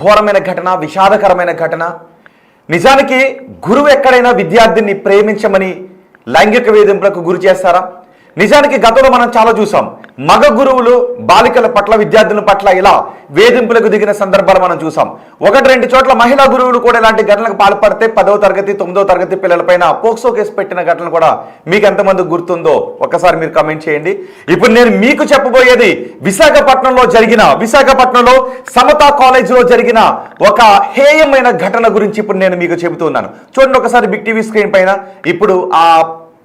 ఘోరమైన ఘటన, విషాదకరమైన ఘటన. నిజానికి గురువు ఎక్కడైనా విద్యార్థిని ప్రేమించమని లైంగిక వేధింపులకు గురి చేస్తారా? నిజానికి గతంలో మనం చాలా చూసాం. మగ గురువులు బాలికల పట్ల, విద్యార్థుల పట్ల ఇలా వేధింపులకు దిగిన సందర్భాలు మనం చూసాం. 1-2 చోట్ల మహిళా గురువులు కూడా ఇలాంటి ఘటనలకు పాల్పడితే 10వ తరగతి 9వ తరగతి పిల్లలపైన పోక్సో కేసు పెట్టిన ఘటనలు కూడా మీకు ఎంతమంది గుర్తుందో ఒక్కసారి మీరు కమెంట్ చేయండి. ఇప్పుడు నేను మీకు చెప్పబోయేది విశాఖపట్నంలో సమతా కాలేజీలో జరిగిన ఒక హేయమైన ఘటన గురించి ఇప్పుడు నేను మీకు చెబుతున్నాను. చూడండి ఒకసారి బిగ్ టీవీ స్క్రీన్ పైన. ఇప్పుడు ఆ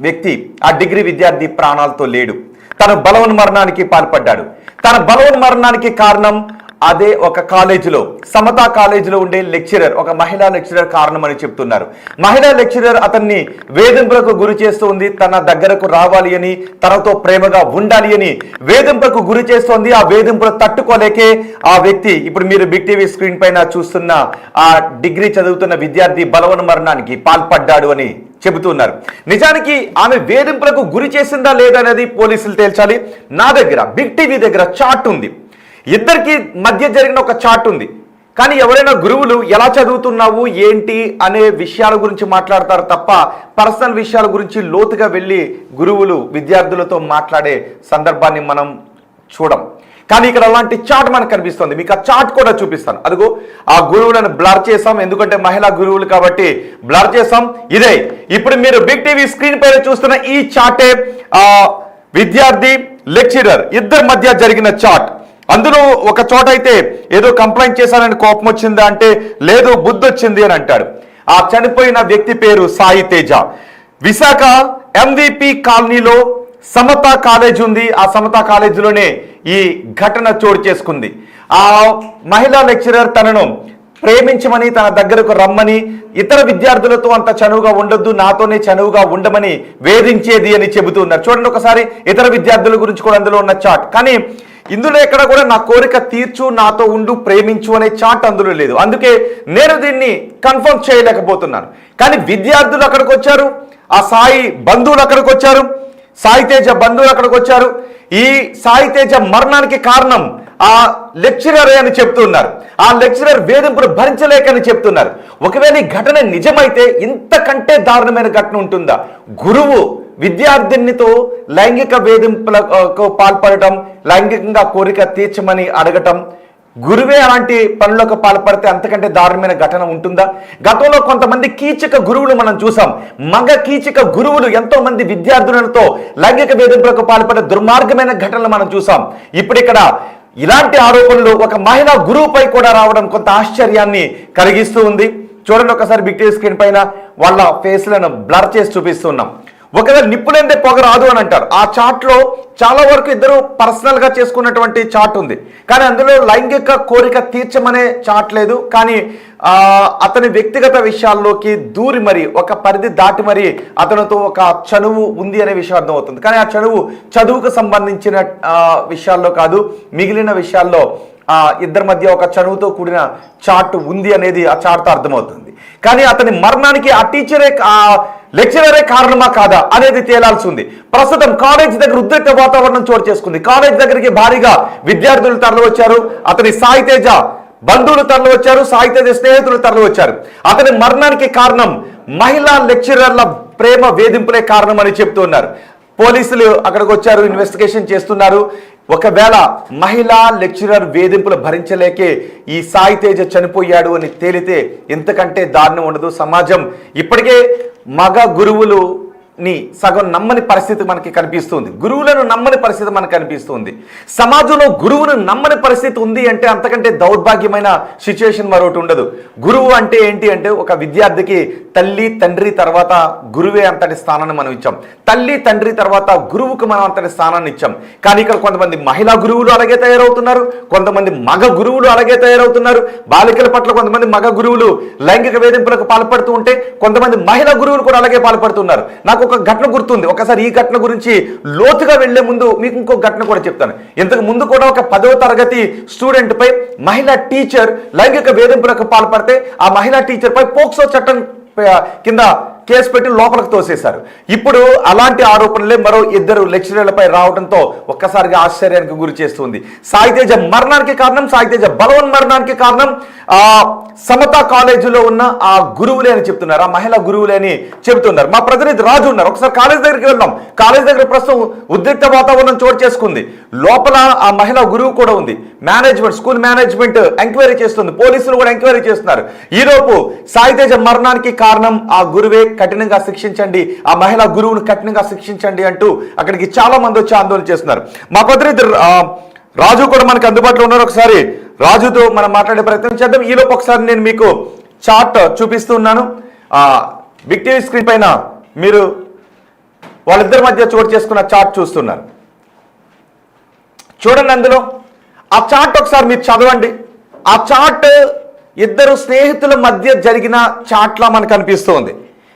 వ్యక్తి, ఆ డిగ్రీ విద్యార్థి ప్రాణాలతో లేడు. తన బలవన్మరణానికి పాల్పడ్డాడు. తన బలవన్మరణానికి కారణం అదే ఒక కాలేజీలో, సమతా కాలేజీలో ఉండే లెక్చరర్, ఒక మహిళా లెక్చరర్ కారణం అని చెప్తున్నారు. మహిళా లెక్చరర్ అతన్ని వేధింపులకు గురి చేస్తుంది. తన దగ్గరకు రావాలి అని, తనతో ప్రేమగా ఉండాలి అని వేధింపులకు గురి చేస్తోంది. ఆ వేధింపులు తట్టుకోలేకే ఆ వ్యక్తి, ఇప్పుడు మీరు బిగ్ టీవీ స్క్రీన్ పైన చూస్తున్న ఆ డిగ్రీ చదువుతున్న విద్యార్థి బలవన్మరణానికి పాల్పడ్డాడు అని చెబుతున్నారు. నిజానికి ఆమె వేధింపులకు గురి చేసిందా లేదనేది పోలీసులు తేల్చాలి. నా దగ్గర బిగ్ టీవీ దగ్గర చార్ట్ ఉంది. ఇద్దరికి మధ్య జరిగిన ఒక చార్ట్ ఉంది. కానీ ఎవరైనా గురువులు ఎలా చదువుతున్నావు ఏంటి అనే విషయాల గురించి మాట్లాడతారు తప్ప పర్సనల్ విషయాల గురించి లోతుగా వెళ్ళి గురువులు విద్యార్థులతో మాట్లాడే సందర్భాన్ని మనం చూడం. కానీ ఇక్కడ అలాంటి చార్ట్ మనకు కనిపిస్తుంది. మీకు ఆ చార్ట్ కూడా చూపిస్తాను. అదిగో ఆ గురువులను బ్లర్ చేసాం, ఎందుకంటే మహిళా గురువులు కాబట్టి బ్లర్ చేసాం. ఇదే ఇప్పుడు మీరు బిగ్ టీవీ స్క్రీన్ పైన చూస్తున్న ఈ చార్టే విద్యార్థి లెక్చరర్ ఇద్దరి మధ్య జరిగిన చార్ట్. అందులో ఒక చోట అయితే ఏదో కంప్లైంట్ చేశానని కోపం వచ్చిందా అంటే లేదు, బుద్ధి వచ్చింది అని అంటాడు. ఆ చనిపోయిన వ్యక్తి పేరు సాయి తేజ. విశాఖ MVP కాలనీలో సమతా కాలేజ్ ఉంది. ఆ సమతా కాలేజీలోనే ఈ ఘటన చోటు చేసుకుంది. ఆ మహిళా లెక్చరర్ తనను ప్రేమించమని, తన దగ్గరకు రమ్మని, ఇతర విద్యార్థులతో అంత చనువుగా ఉండొద్దు, నాతోనే చనువుగా ఉండమని వేధించేది అని చెబుతున్నారు. చూడండి ఒకసారి ఇతర విద్యార్థుల గురించి కూడా అందులో ఉన్న చాట్. కానీ ఇందులో ఎక్కడ కూడా నా కోరిక తీర్చు, నాతో ఉండు, ప్రేమించు అనే చాట్ అందులో లేదు. అందుకే నేను దీన్ని కన్ఫర్మ్ చేయలేకపోతున్నాను. కానీ విద్యార్థులు అక్కడికి వచ్చారు, ఆ సాయి బంధువులు అక్కడికి వచ్చారు, సాయి తేజ బంధువులు అక్కడికి వచ్చారు. ఈ సాయి తేజ మరణానికి కారణం ఆ లెక్చరర్ అని చెప్తున్నారు. ఆ లెక్చరర్ వేధింపులు భరించలేకని చెప్తున్నారు. ఒకవేళ ఈ ఘటన నిజమైతే ఇంతకంటే దారుణమైన ఘటన ఉంటుందా? గురువు విద్యార్థినితో లైంగిక వేధింపులకు పాల్పడటం, లైంగికంగా కోరిక తీర్చమని అడగటం, గురువే అలాంటి పనులకు పాల్పడితే అంతకంటే దారుణమైన ఘటన ఉంటుందా? గతంలో కొంతమంది కీచక గురువులు మనం చూసాం. మగ కీచక గురువులు ఎంతో మంది విద్యార్థులతో లైంగిక వేధింపులకు పాల్పడే దుర్మార్గమైన ఘటనలు మనం చూసాం. ఇప్పుడు ఇక్కడ ఇలాంటి ఆరోపణలు ఒక మహిళా గురువుపై కూడా రావడం కొంత ఆశ్చర్యాన్ని కలిగిస్తూ ఉంది. చూడండి ఒకసారి బిగ్ టీవీ స్క్రీన్ పైన వాళ్ళ ఫేస్లను బ్లర్ చేసి చూపిస్తున్నాం. ఒకవేళ నిప్పులేందే పొగ రాదు అని అంటారు. ఆ చాట్లో చాలా వరకు ఇద్దరు పర్సనల్గా చేసుకున్నటువంటి చాట్ ఉంది. కానీ అందులో లైంగిక కోరిక తీర్చమనే చాట్ లేదు. కానీ అతని వ్యక్తిగత విషయాల్లోకి దూరి మరి, ఒక పరిధి దాటి మరి అతనితో ఒక చనువు ఉంది అనే విషయం అర్థమవుతుంది. కానీ ఆ చదువుకు సంబంధించిన విషయాల్లో కాదు, మిగిలిన విషయాల్లో ఇద్దరి మధ్య ఒక చనువుతో కూడిన చాట్ ఉంది అనేది ఆ చాట్తో అర్థమవుతుంది. కానీ అతని మరణానికి ఆ లెక్చరరే కారణమా కాదా అనేది తేలాల్సి ఉంది. ప్రస్తుతం కాలేజ్ దగ్గర ఉద్రిక్త వాతావరణం చోటు చేసుకుంది. కాలేజ్ దగ్గరికి భారీగా విద్యార్థులు తరలి వచ్చారు. అతని సాయి తేజ బంధువులు తరలి వచ్చారు, సాయి తేజ స్నేహితులు తరలి వచ్చారు. అతని మరణానికి కారణం మహిళా లెక్చరర్ల ప్రేమ వేధింపులే కారణం అని చెప్తున్నారు. పోలీసులు అక్కడికి వచ్చారు, ఇన్వెస్టిగేషన్ చేస్తున్నారు. ఒకవేళ మహిళా లెక్చరర్ వేధింపులు భరించలేకే ఈ సాయి తేజ చనిపోయాడు అని తేలితే ఇంతకంటే దారుణం ఉండదు. సమాజం ఇప్పటికే మగ గురువులుని సగం నమ్మని పరిస్థితి మనకి కనిపిస్తుంది. గురువులను నమ్మని పరిస్థితి మనకు కనిపిస్తుంది. సమాజంలో గురువును నమ్మని పరిస్థితి ఉంది అంటే అంతకంటే దౌర్భాగ్యమైన సిచ్యువేషన్ మరొకటి ఉండదు. గురువు అంటే ఏంటి అంటే ఒక విద్యార్థికి తల్లి తండ్రి తర్వాత గురువే అంతటి స్థానాన్ని మనం ఇచ్చాం. తల్లి తండ్రి తర్వాత గురువుకు మనం అంతటి స్థానాన్ని ఇచ్చాం. కానీ ఇక్కడ కొంతమంది మహిళా గురువులు అలాగే తయారవుతున్నారు, కొంతమంది మగ గురువులు అలాగే తయారవుతున్నారు. బాలికల పట్ల కొంతమంది మగ గురువులు లైంగిక వేధింపులకు పాల్పడుతూ ఉంటే కొంతమంది మహిళా గురువులు కూడా అలాగే పాల్పడుతున్నారు. నాకు ఒక ఘటన గుర్తుంది. ఒకసారి ఈ ఘటన గురించి లోతుగా వెళ్లే ముందు మీకు ఇంకో ఘటన కూడా చెప్తాను. ఇంతకు ముందు కూడా ఒక 10వ తరగతి స్టూడెంట్ పై మహిళా టీచర్ లైంగిక వేధింపులకు పాల్పడితే ఆ మహిళా టీచర్ పై పోక్సో చట్టం కింద కేసు పెట్టి లోపలికి తోసేశారు. ఇప్పుడు అలాంటి ఆరోపణలే మరో 2 లెక్చరర్లపై రావడంతో ఒక్కసారిగా ఆశ్చర్యానికి గురి చేస్తుంది. సాయితేజ మరణానికి కారణం, సాయితేజ బలవన్ మరణానికి కారణం సమతా కాలేజీలో ఉన్న ఆ గురువులే అని చెప్తున్నారు, ఆ మహిళా గురువులే అని చెబుతున్నారు. మా ప్రతినిధి రాజు ఉన్నారు, ఒకసారి కాలేజ్ దగ్గరికి వెళ్దాం. కాలేజ్ దగ్గర ప్రస్తుతం ఉద్రిక్త వాతావరణం చోటు చేసుకుంది. లోపల ఆ మహిళా గురువు కూడా ఉంది. మేనేజ్మెంట్, స్కూల్ మేనేజ్మెంట్ ఎంక్వైరీ చేస్తుంది, పోలీసులు కూడా ఎంక్వైరీ చేస్తున్నారు. ఈలోపు సాయితేజ మరణానికి కారణం ఆ గురువే, కఠినంగా శిక్షించండి, ఆ మహిళా గురువును కఠినంగా శిక్షించండి అంటూ అక్కడికి చాలా మంది వచ్చి ఆందోళన చేస్తున్నారు. మా ప్రతినిధి రాజు కూడా మనకు అందుబాటులో ఉన్నారు. ఒకసారి రాజుతో మనం మాట్లాడే ప్రయత్నం చేద్దాం. ఈలోపు ఒకసారి నేను మీకు చార్ట్ చూపిస్తున్నాను. బిగ్ టీవీ స్క్రీన్ పైన మీరు వాళ్ళిద్దరి మధ్య చోటు చేసుకున్న చార్ట్ చూస్తున్నారు. చూడండి, అందులో ఆ చార్ట్ ఒకసారి మీరు చదవండి. ఆ చార్ట్ 2 స్నేహితుల మధ్య జరిగిన చార్ట్లా మనకు అనిపిస్తుంది,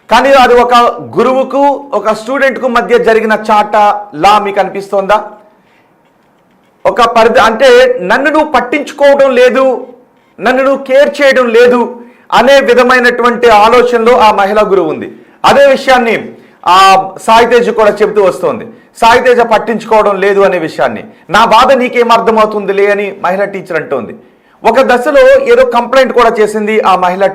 కానీ అది ఒక గురువుకు ఒక స్టూడెంట్కు మధ్య జరిగిన చార్ట్లా మీకు అనిపిస్తోందా? ఒక పరిధి అంటే నన్ను నువ్వు పట్టించుకోవడం లేదు, నన్ను నువ్వు కేర్ చేయడం లేదు అనే విధమైనటువంటి ఆలోచనలో ఆ మహిళా గురువు ఉంది. అదే విషయాన్ని ఆ సాయితేజ కూడా చెబుతూ వస్తోంది. సాయితేజ పట్టించుకోవడం లేదు అనే విషయాన్ని, నా బాధ నీకేం అర్థమవుతుందిలే అని మహిళా టీచర్ అంటోంది. ఒక దశలో ఏదో కంప్లైంట్ కూడా చేసింది ఆ మహిళా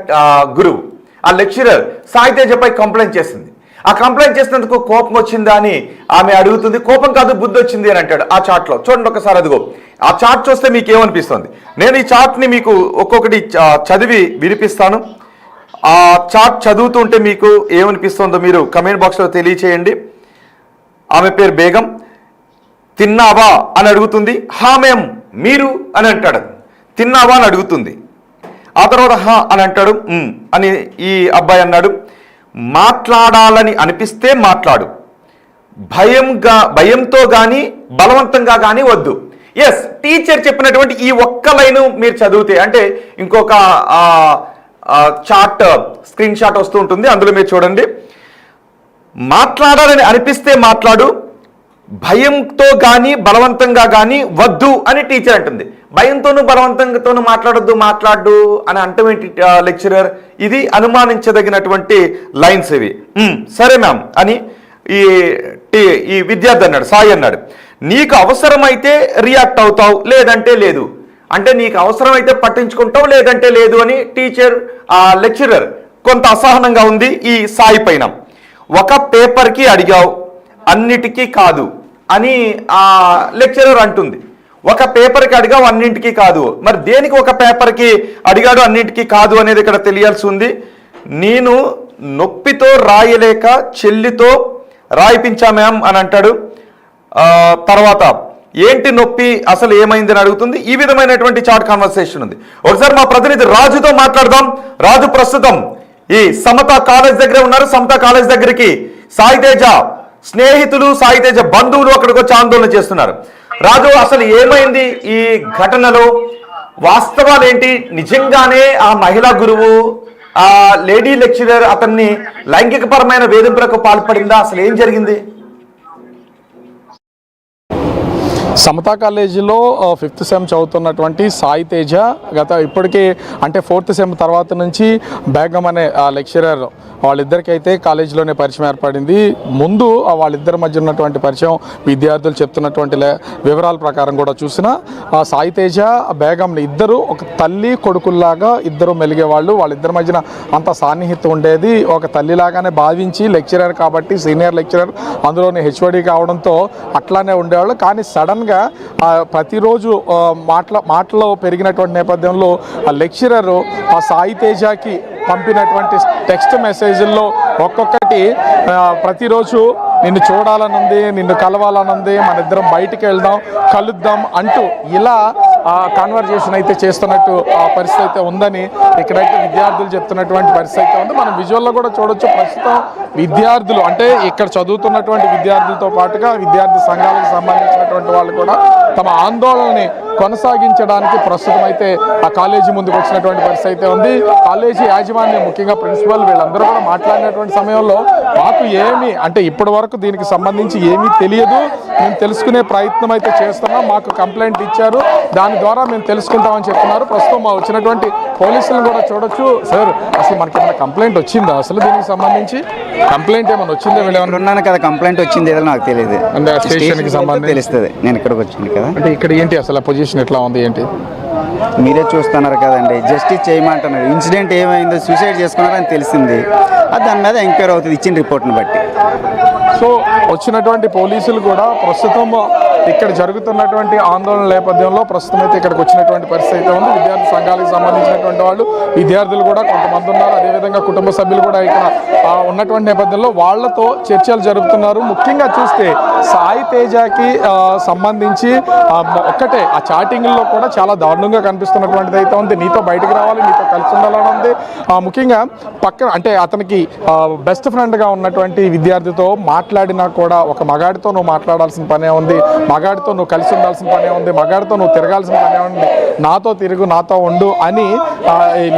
గురువు, ఆ లెక్చరర్ సాయితేజపై కంప్లైంట్ చేసింది. ఆ కంప్లైంట్ చేసినందుకు కోపం వచ్చిందా అని ఆమె అడుగుతుంది. కోపం కాదు, బుద్ధి వచ్చింది అని అంటాడు ఆ చార్ట్లో. చూడండి ఒకసారి, అదిగో ఆ చార్ట్ చూస్తే మీకు ఏమనిపిస్తుంది? నేను ఈ చార్ట్ని మీకు ఒక్కొక్కటి చదివి వినిపిస్తాను. ఆ చార్ట్ చదువుతుంటే మీకు ఏమనిపిస్తుందో మీరు కమెంట్ బాక్స్లో తెలియచేయండి. ఆమె పేరు బేగం. తిన్నావా అని అడుగుతుంది. హా మేం, మీరు అని అంటాడు. తిన్నావా అని అడుగుతుంది. ఆ తర్వాత హా అని అంటాడు. అని ఈ అబ్బాయి అన్నాడు. మాట్లాడాలని అనిపిస్తే మాట్లాడు, భయంతో కానీ బలవంతంగా కానీ వద్దు. ఎస్, టీచర్ చెప్పినటువంటి ఈ ఒక్క లైను మీరు చదివితే, అంటే ఇంకొక చార్ట్ స్క్రీన్ షాట్ వస్తూ ఉంటుంది, అందులో మీరు చూడండి. మాట్లాడాలని అనిపిస్తే మాట్లాడు, భయంతో కానీ బలవంతంగా కానీ వద్దు అని టీచర్ అంటుంది. భయంతోనూ బలవంతంగాతోనూ మాట్లాడు అని అంటం ఏంటి లెక్చరర్? ఇది అనుమానించదగినటువంటి లైన్స్ ఇవి. సరే మ్యామ్ అని ఈ విద్యార్థి అన్నాడు, సాయి అన్నాడు. నీకు అవసరమైతే రియాక్ట్ అవుతావు, లేదంటే లేదు. అంటే నీకు అవసరమైతే పట్టించుకుంటావు, లేదంటే లేదు అని టీచర్ లెక్చరర్ కొంత అసహనంగా ఉంది ఈ సాయి పైన. ఒక పేపర్కి అడిగావు, అన్నిటికీ కాదు అని ఆ లెక్చరర్ అంటుంది. ఒక పేపర్కి అడిగావు, అన్నింటికి కాదు. మరి దేనికి ఒక పేపర్కి అడిగాడు, అన్నింటికి కాదు అనేది ఇక్కడ తెలియాల్సి ఉంది. నేను నొప్పితో రాయలేక చెల్లితో రాయిపించా మ్యామ్ అని అంటాడు. తర్వాత ఏంటి నొప్పి, అసలు ఏమైందని అడుగుతుంది. ఈ విధమైనటువంటి చాట్ కాన్వర్సేషన్ ఉంది. ఒకసారి మా ప్రతినిధి రాజుతో మాట్లాడదాం. రాజు ప్రస్తుతం ఈ సమతా కాలేజ్ దగ్గర ఉన్నారు. సమతా కాలేజ్ దగ్గరికి సాయితేజ స్నేహితులు, సాయితేజ బంధువులు అక్కడికి వచ్చి ఆందోళన చేస్తున్నారు. రాజు, అసలు ఏమైంది ఈ ఘటనలో? వాస్తవాలు ఏంటి? నిజంగానే ఆ మహిళా గురువు, ఆ లేడీ లెక్చరర్ అతన్ని లైంగికపరమైన వేధింపులకు పాల్పడిందా? అసలు ఏం జరిగింది? సమతా కాలేజీలో 5th సెమ్ చదువుతున్నటువంటి సాయితేజ ఇప్పటికీ అంటే 4th సెమ్ తర్వాత నుంచి బేగం అనే లెక్చరర్ వాళ్ళిద్దరికైతే కాలేజీలోనే పరిచయం ఏర్పడింది. ముందు వాళ్ళిద్దరి మధ్య ఉన్నటువంటి పరిచయం విద్యార్థులు చెప్తున్నటువంటి వివరాల ప్రకారం కూడా చూసిన సాయితేజ బేగంని ఇద్దరు ఒక తల్లి కొడుకుల్లాగా ఇద్దరు మెలిగేవాళ్ళు. వాళ్ళిద్దరి మధ్యన అంత సాన్నిహిత్యం ఉండేది. ఒక తల్లిలాగానే భావించి లెక్చరర్ కాబట్టి సీనియర్ లెక్చరర్, అందులోని హెచ్ఓడి కావడంతో అట్లానే ఉండేవాళ్ళు. కానీ సడన్గా ప్రతిరోజు మాటలో పెరిగినటువంటి నేపథ్యంలో ఆ లెక్చరరు ఆ సాయితేజకి పంపినటువంటి టెక్స్ట్ మెసేజ్ల్లో ఒక్కొక్కటి ప్రతిరోజు నిన్ను చూడాలనుంది, నిన్ను కలవాలనుంది, మన ఇద్దరం బయటికి వెళ్దాం, కలుద్దాం అంటూ ఇలా కాన్వర్జేషన్ అయితే చేస్తున్నట్టు ఆ పరిస్థితి అయితే ఉందని ఇక్కడైతే విద్యార్థులు చెప్తున్నటువంటి పరిస్థితి అయితే ఉంది. మనం విజువల్లో కూడా చూడొచ్చు. ప్రస్తుతం విద్యార్థులు అంటే ఇక్కడ చదువుతున్నటువంటి విద్యార్థులతో పాటుగా విద్యార్థి సంఘాలకు సంబంధించినటువంటి వాళ్ళు కూడా తమ ఆందోళనని కొనసాగించడానికి ప్రస్తుతం అయితే ఆ కాలేజీ ముందుకు వచ్చినటువంటి పరిస్థితి అయితే ఉంది. కాలేజీ యాజమాన్యం ముఖ్యంగా ప్రిన్సిపల్ వీళ్ళందరూ కూడా మాట్లాడినటువంటి సమయంలో మాకు ఏమి అంటే ఇప్పటి వరకు దీనికి సంబంధించి ఏమీ తెలియదు, మేము తెలుసుకునే ప్రయత్నం అయితే చేస్తున్నాం, మాకు కంప్లైంట్ ఇచ్చారు, దాని ద్వారా మేము తెలుసుకుంటామని చెప్తున్నారు. ప్రస్తుతం మా వచ్చినటువంటి పోలీసులను కూడా చూడొచ్చు. సార్ అసలు మనకి ఏమైనా కంప్లైంట్ వచ్చిందా, అసలు దీనికి సంబంధించి కంప్లైంట్ ఏమైనా వచ్చిందా? వీళ్ళు ఉన్నాను కదా, కంప్లైంట్ వచ్చింది ఏదో నాకు తెలియదు, అంటే స్టేషన్కి సంబంధించి తెలుస్తుంది. నేను ఇక్కడికి వచ్చింది కదా, అంటే ఇక్కడ ఏంటి అసలు పొజిషన్ ఎట్లా ఉంది ఏంటి మీరే చూస్తున్నారు కదండి. జస్టిస్ చేయమంటున్నారు. ఇన్సిడెంట్ ఏమైందో సూసైడ్ చేసుకున్నారని తెలిసింది, అది దాని మీద ఎంక్వైరీ అవుతుంది ఇచ్చిన రిపోర్ట్ని బట్టి. సో వచ్చినటువంటి పోలీసులు కూడా ప్రస్తుతం ఇక్కడ జరుగుతున్నటువంటి ఆందోళన నేపథ్యంలో ప్రస్తుతం అయితే ఇక్కడికి వచ్చినటువంటి పరిస్థితి అయితే ఉంది. విద్యార్థి సంఘాలకు సంబంధించినటువంటి వాళ్ళు, విద్యార్థులు కూడా కొంతమంది ఉన్నారు, అదేవిధంగా కుటుంబ సభ్యులు కూడా ఇక్కడ ఉన్నటువంటి నేపథ్యంలో వాళ్ళతో చర్చలు జరుపుతున్నారు. ముఖ్యంగా చూస్తే సాయి తేజకి సంబంధించి ఒక్కటే ఆ చాటింగ్లో కూడా చాలా దారుణంగా కనిపిస్తున్నటువంటిది అయితే ఉంది. నీతో బయటకు రావాలి, నీతో కలిసి ఉండాలని ఉంది. ముఖ్యంగా పక్కన అంటే అతనికి బెస్ట్ ఫ్రెండ్గా ఉన్నటువంటి విద్యార్థితో మాట్లాడినా కూడా ఒక మగాడితో నువ్వు మాట్లాడాల్సిన పనే ఉంది, మగాడితో నువ్వు కలిసి ఉండాల్సిన పనే ఉంది, మగాడితో నువ్వు తిరగాల్సిన పనే ఉంది, నాతో తిరుగు నాతో ఉండు అని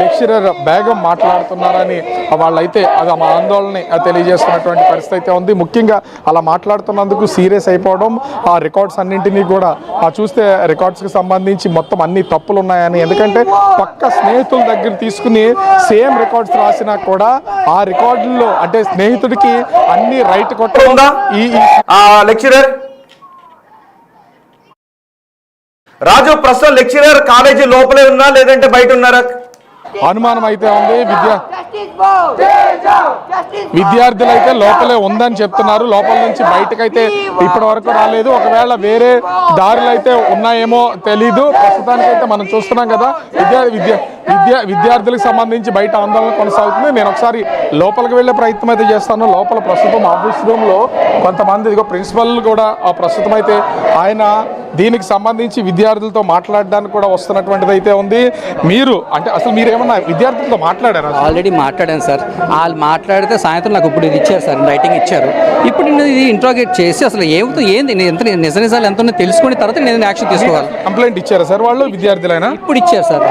లెక్చరర్ బేగం మాట్లాడుతున్నారని వాళ్ళైతే అది మా ఆందోళన తెలియజేస్తున్నటువంటి పరిస్థితి అయితే ఉంది. ముఖ్యంగా అలా మాట్లాడుతున్నందుకు సీరియస్ అయిపోవడం, ఆ రికార్డ్స్ అన్నింటినీ కూడా చూస్తే రికార్డ్స్కి సంబంధించి మొత్తం అన్ని తప్పులు ఉన్నాయని, ఎందుకంటే పక్క స్నేహితుల దగ్గర తీసుకుని సేమ్ రికార్డ్స్ రాసినా కూడా ఆ రికార్డుల్లో అంటే స్నేహితుడికి అన్ని రైట్ కొట్టకుండా లెక్చరర్ రాజు ప్రస్తుతం లెక్చరర్ కాలేజీ లోపలే ఉన్నా లేదంటే బయట ఉన్నారా? అనుమానం అయితే ఉంది. విద్యార్థులు అయితే లోపలే ఉందని చెప్తున్నారు. లోపల నుంచి బయటకైతే ఇప్పటి వరకు రాలేదు. ఒకవేళ వేరే దారులు అయితే ఉన్నాయేమో తెలీదు. ప్రస్తుతానికైతే మనం చూస్తున్నాం కదా విద్యార్థులకు సంబంధించి బయట ఆందోళన కొనసాగుతుంది. నేను ఒకసారి లోపలికి వెళ్ళే ప్రయత్నం అయితే చేస్తాను. లోపల ప్రస్తుతం ఆఫీస్ రూమ్లో కొంతమంది ప్రిన్సిపల్ కూడా ప్రస్తుతం అయితే ఆయన దీనికి సంబంధించి విద్యార్థులతో మాట్లాడడానికి కూడా వస్తున్నటువంటిది అయితే ఉంది. మీరు అంటే అసలు మీరు ఏమన్నా విద్యార్థులతో మాట్లాడారా? ఆల్రెడీ మాట్లాడాను సార్. వాళ్ళు మాట్లాడితే సాయంత్రం నాకు ఇప్పుడు ఇది ఇచ్చారు సార్, రైటింగ్ ఇచ్చారు. ఇప్పుడు నేను ఇది ఇంట్రాగేట్ చేసి అసలు ఏంది ఎంత నిజాలు ఎంత తెలుసుకున్న తర్వాత నేను యాక్షన్ తీసుకోవాలి. కంప్లైంట్ ఇచ్చారా సార్ వాళ్ళు విద్యార్థులైనా? ఇప్పుడు ఇచ్చారు సార్.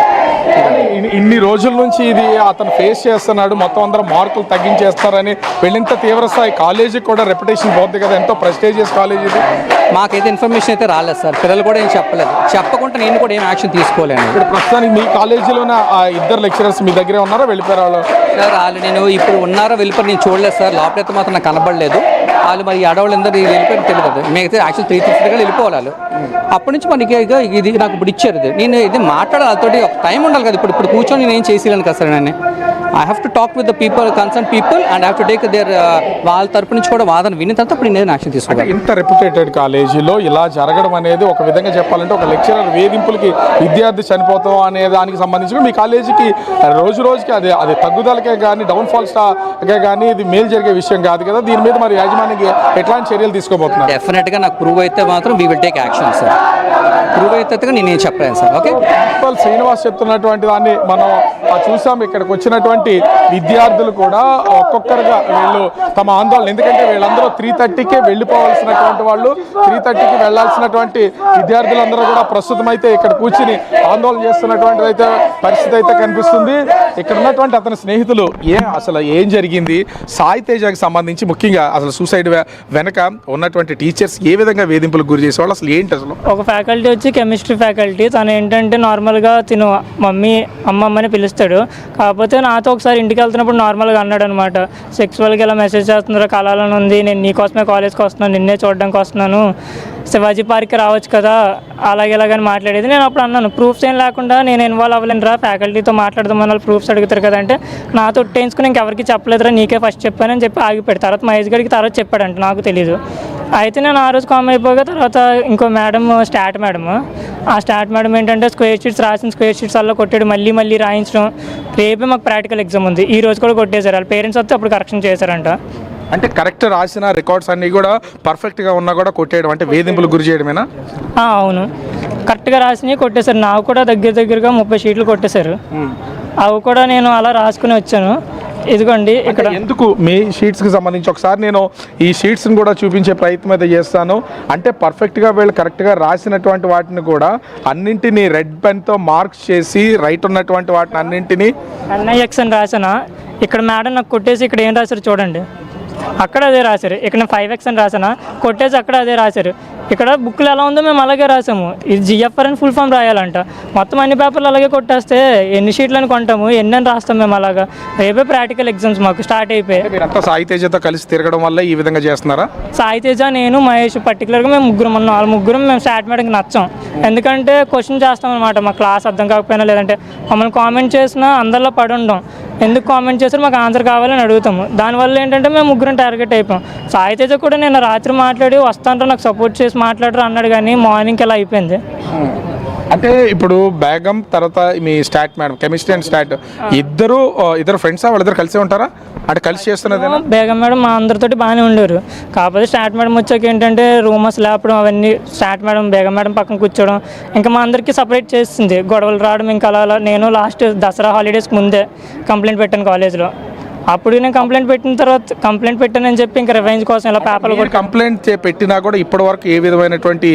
ఇన్ని రోజుల నుంచి ఇది అతను ఫేస్ చేస్తున్నాడు, మొత్తం అందరం మార్కులు తగ్గించేస్తారని వెళ్ళింత తీవ్ర స్థాయి కాలేజీకి కూడా రెప్యుటేషన్ పోతుంది కదా, ఎంతో ప్రెస్టీజియస్ కాలేజ్ ఇది. మాకైతే ఇన్ఫర్మేషన్ అయితే రాలేదు సార్, పిల్లలు కూడా ఏం చెప్పలేదు, చెప్పకుండా నేను కూడా ఏం యాక్షన్ తీసుకోలేను. ఇప్పుడు ప్రస్తుతానికి మీ కాలేజీలోనే ఆ ఇద్దరు లెక్చరర్స్ మీ దగ్గరే ఉన్నారా, వెళ్ళిపోయారు వాళ్ళు? సార్ వాళ్ళు నేను ఇప్పుడు ఉన్నారో వెళ్ళిపోయి నేను చూడలేదు సార్, లోపలైతే మాత్రం నాకు కనబడలేదు. వాళ్ళు మరి అడవులు అందరూ వెళ్ళిపోయి తెలియదు. మేమైతే యాక్చువల్ 3:30 వెళ్ళిపోవాలి వాళ్ళు. అప్పటి నుంచి మనకి ఇది నాకు ఇప్పుడు ఇచ్చారు. నేను ఇది మాట్లాడాలి వాళ్ళతోటి, ఒక టైం ఉండాలి కదా. ఇప్పుడు కూర్చొని నేను ఏం చేసేయాలని కదా సార్. నేను I have to talk with the people, concern people, and have to take their వాళ్ళ తరపు నుంచి కూడా వాదన విన్న తర్వాత ఇప్పుడు నేను యాక్షన్ తీసుకోవాలి. ఇంత రెప్యుటేటెడ్ కాలేజీలో ఇలా జరగడం అనేది ఒక విధంగా చెప్పాలంటే ఒక లెక్చరర్ వేధింపులకి విద్యార్థి చనిపోతాం అనే దానికి సంబంధించి మీ కాలేజీకి రోజు రోజుకి అది తగ్గుదలకే కానీ డౌన్ఫాల్స్కే కానీ ఇది మేలు జరిగే విషయం కాదు కదా. దీని మీద మరి యాజమాన్యానికి ఎట్లాంటి చర్యలు తీసుకోబోతున్నారు? డెఫినెట్గా నాకు ప్రూవ్ అయితే మాత్రం we will take action sir. Prove అయితే నేను చెప్పలేను సార్. ఓకే, ప్రిన్సిపల్ శ్రీనివాస్ చెప్తున్నటువంటి దాన్ని మనం చూసాం. ఇక్కడికి వచ్చినటువంటి విద్యార్థులు కూడా ఒక్కొక్కరుగా వీళ్ళు తమ ఆందోళన, ఎందుకంటే వీళ్ళందరూ 3:30కే వెళ్ళిపోవాల్సినటువంటి వాళ్ళు, 3:30కి వెళ్లాల్సినటువంటి విద్యార్థులందరూ కూడా ప్రస్తుతం అయితే ఇక్కడ కూర్చుని ఆందోళన చేస్తున్నటువంటి అయితే పరిస్థితి అయితే కనిపిస్తుంది. ఇక్కడ ఉన్నటువంటి అతని స్నేహితులు అసలు ఏం జరిగింది, సాయి తేజకి సంబంధించి ముఖ్యంగా అసలు సూసైడ్ వెనక ఉన్నటువంటి టీచర్స్ ఏ విధంగా వేధింపులకు గురి చేసేవాళ్ళు, అసలు ఏంటి అసలు? ఒక ఫ్యాకల్టీ వచ్చి కెమిస్ట్రీ ఫ్యాకల్టీ, తను ఏంటంటే నార్మల్గా తిను మమ్మీ అమ్మమ్మని పిలుస్తాడు. కాకపోతే నాతో ఒకసారి ఇంటికి వెళ్తున్నప్పుడు నార్మల్గా అన్నాడు అనమాట, సెక్సువల్గా ఇలా మెసేజ్ చేస్తున్నారు, కళాలని ఉంది, నేను నీకోసమే కాలేజ్కి వస్తున్నాను, నిన్నే చూడడానికి వస్తున్నాను, శివాజీ పార్క్కి రావచ్చు కదా, అలాగేలాగని మాట్లాడేది. నేను అప్పుడు అన్నాను, ప్రూఫ్స్ ఏం లేకుండా నేను ఇన్వాల్వ్ అవ్వలేను రా, ఫ్యాకల్టీతో మాట్లాడదామని వాళ్ళు ప్రూఫ్స్ అడుగుతారు కదంటే, నాతో ఒట్టేయించుకుని ఇంకెవరికి చెప్పలేదురా, నీకే ఫస్ట్ చెప్పానని చెప్పి ఆగిపోయాడు. తర్వాత మహేష్ గడికి తర్వాత చెప్పాడంట, నాకు తెలీదు. అయితే నేను ఆ రోజు కామ్ అయిపోగా తర్వాత ఇంకో మేడం, స్టాట్ మేడం, ఆ స్టాట్ మేడం ఏంటంటే స్క్వేర్ షీట్స్ రాసిన స్క్వేర్ షీట్స్ అలా కొట్టాడు, మళ్ళీ రాయించడం. రేపే మాకు ప్రాక్టికల్ ఎగ్జామ్ ఉంది, ఈ రోజు కూడా కొట్టేశారు. వాళ్ళ పేరెంట్స్ వస్తే అప్పుడు కరెక్షన్ చేశారంట. అంటే కరెక్ట్ రాసిన రికార్డ్స్ అన్నీ కూడా పర్ఫెక్ట్గా ఉన్నా కూడా కొట్టేయడం అంటే వేధింపులు గురి చేయడమేనా? అవును, కరెక్ట్గా రాసినవి కొట్టేశారు. నాకు కూడా దగ్గరగా 30 షీట్లు కొట్టేశారు. అవి కూడా నేను అలా రాసుకుని వచ్చాను. ఇదిగోండి ఇక్కడ ఎందుకు మీ షీట్స్కి సంబంధించి ఒకసారి నేను ఈ షీట్స్ని కూడా చూపించే ప్రయత్నం అయితే చేస్తాను. అంటే పర్ఫెక్ట్గా వీళ్ళు కరెక్ట్గా రాసినటువంటి వాటిని కూడా అన్నింటినీ రెడ్ పెన్తో మార్క్స్ చేసి రైట్ ఉన్నటువంటి వాటిని అన్నింటినీ NIX అని రాసాను. ఇక్కడ మేడం నాకు కొట్టేసి ఇక్కడ ఏం రాశారు చూడండి, అక్కడ అదే రాశారు. ఇక్కడ నేను 5X అని రాసాను, కొట్టేసి అక్కడ అదే రాశారు. ఇక్కడ బుక్లు ఎలా ఉందో మేము అలాగే రాసాము. ఇది GFR అని ఫుల్ ఫామ్ రాయాలంట. మొత్తం అన్ని పేపర్లు అలాగే కొట్టేస్తే ఎన్ని షీట్లని కొంటాము, ఎన్ని అని రాస్తాం మేము అలాగా. రేపే ప్రాక్టికల్ ఎగ్జామ్స్ మాకు స్టార్ట్ అయిపోయాయి. మీరంతా సాయి తేజతో కలిసి తిరగడం వల్ల ఈ విధంగా చేస్తున్నారా? సాయి తేజ, నేను, మహేష్ పర్టికులర్గా మేము ముగ్గురం ఉన్నాం. వాళ్ళ ముగ్గురం మేము స్టార్ట్ మేడంకి నచ్చాం. ఎందుకంటే క్వశ్చన్ చేస్తాం అనమాట, మా క్లాస్ అర్థం కాకపోయినా లేదంటే మమ్మల్ని కామెంట్ చేసినా అందరిలో పడి ఉండం. ఎందుకు కామెంట్ చేశారు, మాకు ఆన్సర్ కావాలని అడుగుతాము. దానివల్ల ఏంటంటే మేము ముగ్గురం టార్గెట్ అయిపోయాం. సాయి తేజ కూడా నేను రాత్రి మాట్లాడి వస్తాంటారు, నాకు సపోర్ట్ చేసి మాట్లాడరు అన్నాడు, కానీ మార్నింగ్కి ఎలా అయిపోయింది. అంటే ఇప్పుడు బేగం తర్వాత మీ stat madam, chemistry and stat ఇద్దరు ఫ్రెండ్సా? వాళ్ళిద్దరు కలిసే ఉంటారా? అంటే కలిసి చేస్తున్నదేనా? బేగం మేడం మా అందరితోటి బాగానే ఉండేవారు. కాకపోతే స్టాట్ మేడం వచ్చాక ఏంటంటే రూమర్స్ లేపడం అవన్నీ, స్టాట్ మేడం బేగం మేడం పక్కన కూర్చోవడం, ఇంకా మా అందరికీ సపరేట్ చేసింది. గొడవలు రావడం ఇంకా అలా. నేను లాస్ట్ దసరా హాలిడేస్కి ముందే కంప్లైంట్ పెట్టాను కాలేజ్లో. అప్పుడు నేను కంప్లైంట్ పెట్టిన తర్వాత కంప్లైంట్ పెట్టానని చెప్పి ఇంకా రివెంజ్ కోసం ఇలా పేపర్లు కూడా కంప్లైంట్ పెట్టినా కూడా ఇప్పటి వరకు ఏ విధమైనటువంటి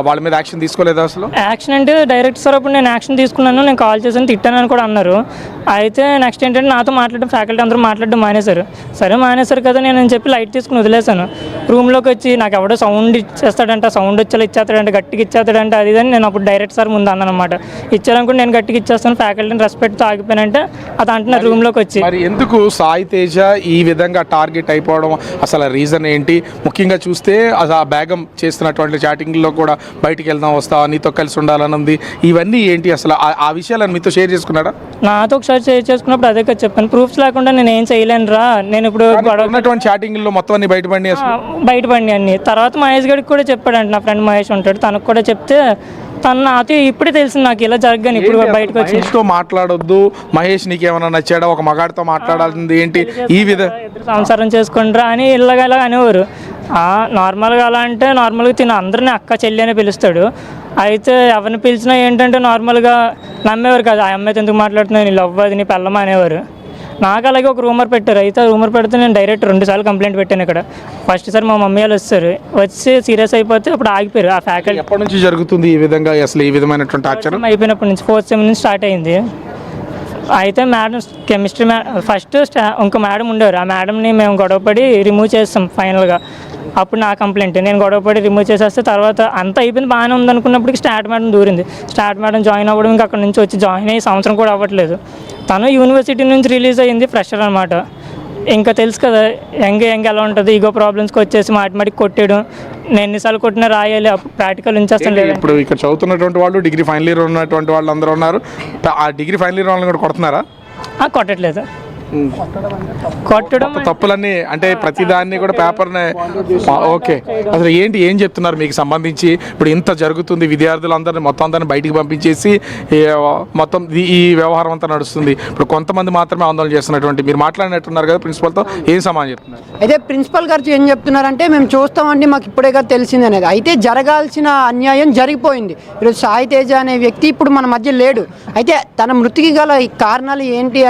వాళ్ళ మీద యాక్షన్ తీసుకోలేదు అసలు? యాక్షన్ అంటే డైరెక్ట్ సార్ అప్పుడు నేను యాక్షన్ తీసుకున్నాను, నేను కాల్ చేశాను, తిట్టానని కూడా అన్నారు. అయితే నెక్స్ట్ ఏంటంటే నాతో మాట్లాడడం, ఫ్యాకల్టీ అందరూ మాట్లాడడం మానేశారు. సరే మానేశారు కదా నేను అని చెప్పి లైట్ తీసుకుని వదిలేశాను. రూమ్లోకి వచ్చి నాకు ఎవడో సౌండ్ ఇచ్చేస్తాడంట, సౌండ్ వచ్చేలా ఇచ్చేస్తాడంట, గట్టిగా ఇచ్చేస్తాడంట, అది అని నేను అప్పుడు డైరెక్ట్ సార్ ముందు అన్నాను అనమాట. ఇచ్చారనుకుంటే నేను గట్టిగా ఇచ్చేస్తాను, ఫ్యాకల్టీని రెస్పెక్ట్తో ఆగిపోయానంటే అది అంటున్నారు రూమ్లోకి వచ్చి. మరి ఎందుకు సాయి తేజ ఈ విధంగా టార్గెట్ అయిపోవడం అసలు రీజన్ ఏంటి? ముఖ్యంగా చూస్తే ఆ బేగం చేస్తున్నటువంటి చాటింగ్లో కూడా బయటికి వెళ్దాం, వస్తావా, నీతో కలిసి ఉండాలని ఉంది, ఇవన్నీ ఏంటి అసలు? ఆ విషయాలను మీతో షేర్ చేసుకున్నాడా? నాతో ఒకసారి షేర్ చేసుకున్నప్పుడు అదే కదా చెప్పాను, ప్రూఫ్స్ లేకుండా నేను ఏం చేయలేను రా. నేను ఇప్పుడు ఉన్నటువంటి చాటింగ్లో మొత్తం అన్ని బయటపడి అన్ని తర్వాత మహేష్ గడికి కూడా చెప్పాడంట, నా ఫ్రెండ్ మహేష్ ఉంటాడు, తనకు కూడా చెప్తే తను నాతో ఇప్పుడే తెలిసింది నాకు ఇలా జరగని. ఇప్పుడు బయటకు వచ్చి మహేష్తో మాట్లాడొద్దు, మహేష్ నీకేమైనా నచ్చాడా, ఒక మగాడితో మాట్లాడాల్సింది ఏంటి, ఈ విధంగా ఇద్దరు సంసారం చేసుకుంటారా అని ఇలాగ అనేవారు. నార్మల్గా అలా అంటే నార్మల్గా తిన అందరినీ అక్క చెల్లి అని పిలుస్తాడు. అయితే ఎవరిని పిలిచినా ఏంటంటే నార్మల్గా నమ్మేవారు కాదు. ఆ అమ్మాయితో ఎందుకు మాట్లాడుతున్నావు, నీ లవ్ అది నీ పెళ్ళమా అనేవారు. నాకు అలాగే ఒక రూమర్ పెట్టారు. అయితే ఆ రూమర్ పెడితే నేను డైరెక్ట్ 2 సార్లు కంప్లైంట్ పెట్టాను. ఇక్కడ ఫస్ట్ సార్ మా మమ్మీ వాళ్ళు వచ్చి సీరియస్ అయిపోతే అప్పుడు ఆగిపోయారు. ఆ ఫ్యాకల్టీ ఎప్పటి నుంచి జరుగుతుంది ఈ విధంగా అసలు ఈ విధమైనటువంటి ఆచరణ? అయిపోయినప్పటి నుంచి 4th సెమ్ నుంచి స్టార్ట్ అయింది. అయితే మేడం కెమిస్ట్రీ ఫస్ట్ ఇంకో మేడం ఉండేవారు. ఆ మేడంని మేము గొడవపడి రిమూవ్ చేస్తాం ఫైనల్గా. అప్పుడు నా కంప్లైంట్ నేను గొడవపడి రిమూవ్ చేసేస్తే తర్వాత అంతా అయిపోయింది, బాగానే ఉంది అనుకున్నప్పటికీ స్టాట్ మేడం దూరింది. స్టాట్ మేడం జాయిన్ అవ్వడం, ఇంకా అక్కడ నుంచి వచ్చి జాయిన్ అయ్యి సంవత్సరం కూడా అవ్వట్లేదు. తను యూనివర్సిటీ నుంచి రిలీజ్ అయ్యింది, ఫ్రెషర్ అనమాట. ఇంకా తెలుసు కదా యంగ్ ఎలా ఉంటుంది, ఈగో ప్రాబ్లమ్స్కి వచ్చేసి మాటిమాటికి కొట్టేయడం. నేను ఎన్నిసార్లు కొట్టినా రాయాలి, అప్పుడు ప్రాక్టికల్ ఉంచేస్తాను లేదు. ఇప్పుడు ఇక్కడ చదువుతున్నటువంటి వాళ్ళు, డిగ్రీ ఫైనల్ ఇయర్ ఉన్నటువంటి వాళ్ళు అందరూ ఉన్నారు. ఆ డిగ్రీ ఫైనల్ ఇయర్ వాళ్ళని కూడా కొడుతున్నారా? కొట్టట్లేదు. కొట్టడం తప్పులన్నీ అంటే ప్రతిదాన్ని కూడా పేపర్నే. ఓకే, అసలు ఏం చెప్తున్నారు మీకు సంబంధించి? ఇప్పుడు ఇంత జరుగుతుంది, విద్యార్థులందరినీ మొత్తం అందరిని బయటికి పంపించేసి మొత్తం ఈ వ్యవహారం అంతా నడుస్తుంది. ఇప్పుడు కొంతమంది మాత్రమే ఆందోళన చేస్తున్నటువంటి, మీరు మాట్లాడినట్టున్నారు కదా ప్రిన్సిపల్తో, ఏం సమాధానం చెప్తున్నారు? అయితే ప్రిన్సిపల్ గారు ఏం చెప్తున్నారంటే మేము చూస్తామండి, మాకు ఇప్పుడే కదా తెలిసింది అనేది. అయితే జరగాల్సిన అన్యాయం జరిగిపోయింది. ఈరోజు సాయి తేజ అనే వ్యక్తి ఇప్పుడు మన మధ్య లేడు. అయితే తన మృతికి గల ఈ కారణాలు ఏంటి అనే